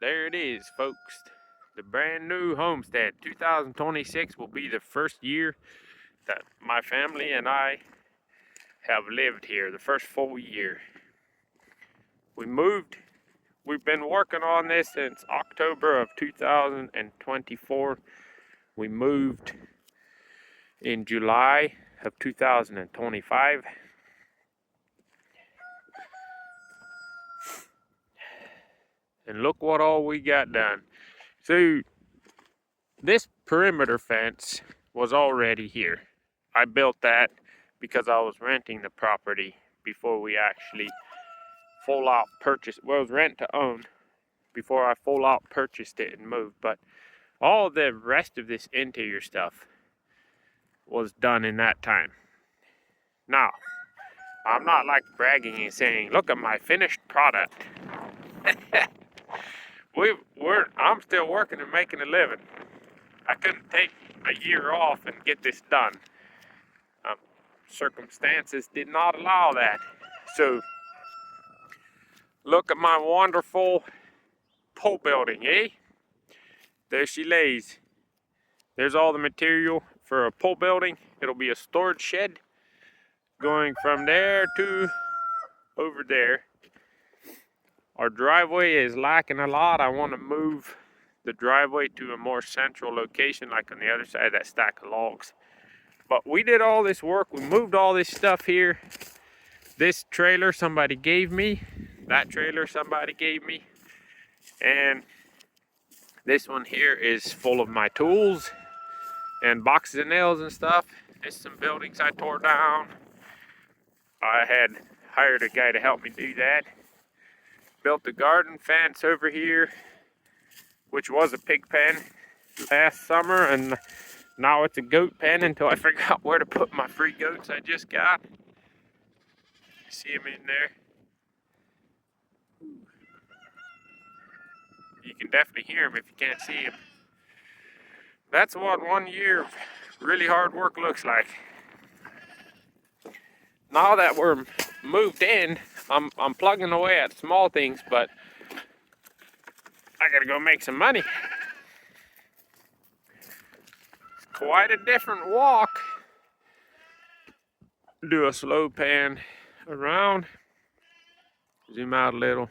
there it is, folks. The brand new homestead. 2026 will be the first year that my family and I have lived here, the first full year. We moved. We've been working on this since October of 2024. We moved in July of 2025. And look what all we got done. So this perimeter fence was already here. I built that because I was renting the property before we actually full out purchased. Well, it was rent to own before I full out purchased it and moved. But all the rest of this interior stuff was done in that time. Now, I'm not like bragging and saying, look at my finished product. I'm still working and making a living. I couldn't take a year off and get this done. Circumstances did not allow that. So, look at my wonderful pole building, eh? There she lays. There's all the material for a pole building. It'll be a storage shed going from there to over there. Our driveway is lacking a lot. I want to move the driveway to a more central location, like on the other side of that stack of logs. But we did all this work. We moved all this stuff here. This trailer somebody gave me. That trailer somebody gave me. And this one here is full of my tools and boxes of nails and stuff. There's some buildings I tore down. I had hired a guy to help me do that. Built a garden fence over here, which was a pig pen last summer, and now it's a goat pen until I figure out where to put my 3 goats I just got. See them in there. You can definitely hear them if you can't see them. That's what 1 year of really hard work looks like. Now that we're moved in, I'm plugging away at small things, but I gotta go make some money. It's quite a different walk. Do a slow pan around. Zoom out a little.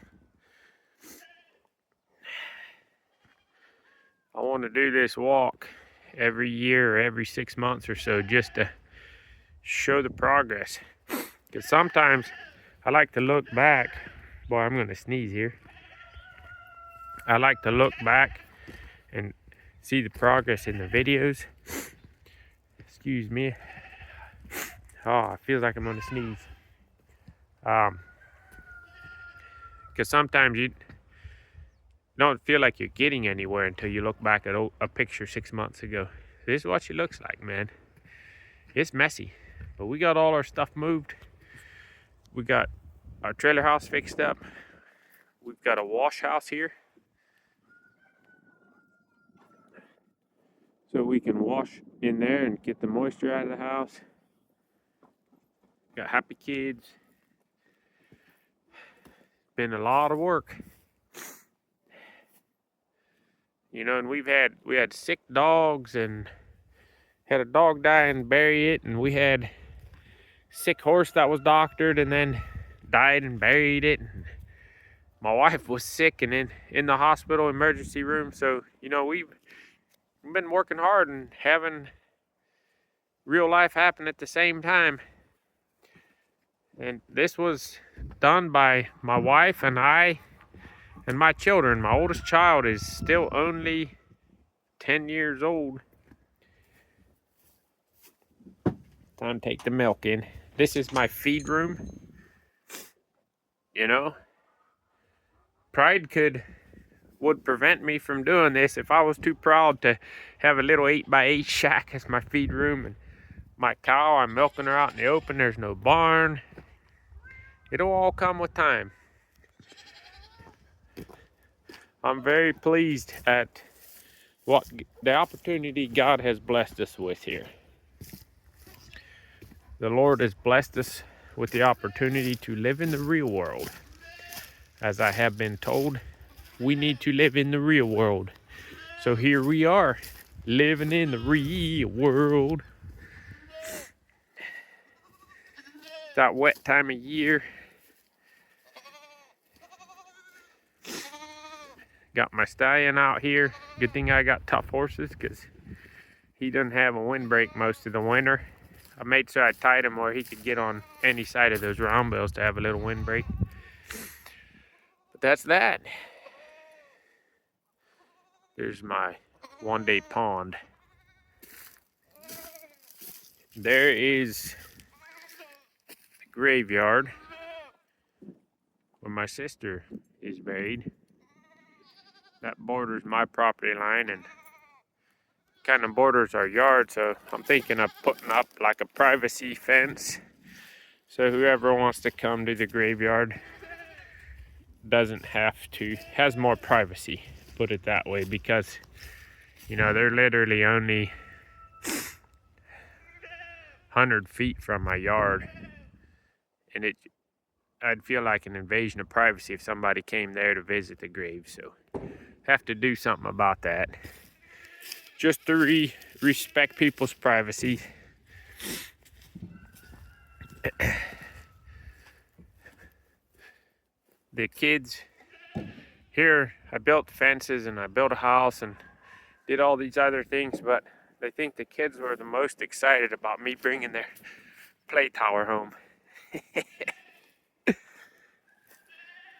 I want to do this walk every year, every 6 months or so, just to show the progress. Because sometimes I like to look back. Boy, I'm going to sneeze here. I like to look back and see the progress in the videos. Excuse me. Oh, it feels like I'm going to sneeze. Because sometimes you don't feel like you're getting anywhere until you look back at a picture 6 months ago. This is what she looks like, man. It's messy, but we got all our stuff moved. We got our trailer house fixed up. We've got a wash house here, so we can wash in there and get the moisture out of the house. Got happy kids. Been a lot of work. You know, and we had sick dogs, and had a dog die and bury it, and we had sick horse that was doctored and then died and buried it. And my wife was sick and in the hospital emergency room. So, you know, we've been working hard and having real life happen at the same time. And this was done by my wife and I and my children. My oldest child is still only 10 years old. Time to take the milk in. This is my feed room. You know, pride would prevent me from doing this if I was too proud to have a little 8x8 shack as my feed room. And my cow, I'm milking her out in the open. There's no barn. It'll all come with time. I'm very pleased at what the opportunity God has blessed us with here. The Lord has blessed us with the opportunity to live in the real world. As I have been told, we need to live in the real world. So here we are, living in the real world. That wet time of year. Got my stallion out here. Good thing I got tough horses, because he doesn't have a windbreak most of the winter. I made sure I tied him where he could get on any side of those round bells to have a little windbreak. But that's that. There's my one-day pond. There is the graveyard where my sister is buried. That borders my property line and kind of borders our yard, so I'm thinking of putting up like a privacy fence, so whoever wants to come to the graveyard doesn't have to, has more privacy, put it that way, because you know they're literally only 100 feet from my yard, and I'd feel like an invasion of privacy if somebody came there to visit the grave. So have to do something about that, just to respect people's privacy. The kids here, I built fences and I built a house and did all these other things, but I think the kids were the most excited about me bringing their play tower home.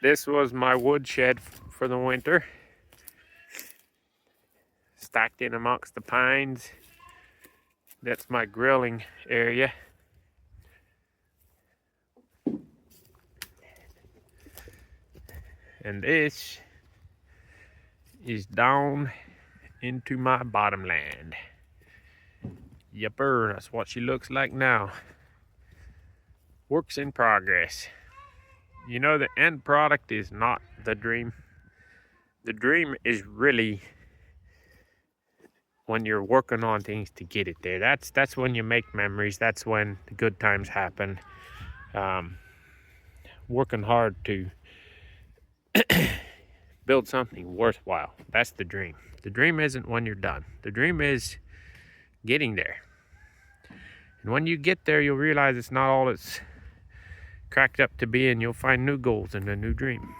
This was my wood shed for the winter. Stacked in amongst the pines. That's my grilling area. And this is down into my bottomland. Yepper, that's what she looks like now. Works in progress. You know, the end product is not the dream. The dream is really when you're working on things to get it there. That's when you make memories. That's when the good times happen. Working hard to build something worthwhile. That's the dream. The dream isn't when you're done. The dream is getting there. And when you get there, you'll realize it's not all it's cracked up to be, and you'll find new goals and a new dream.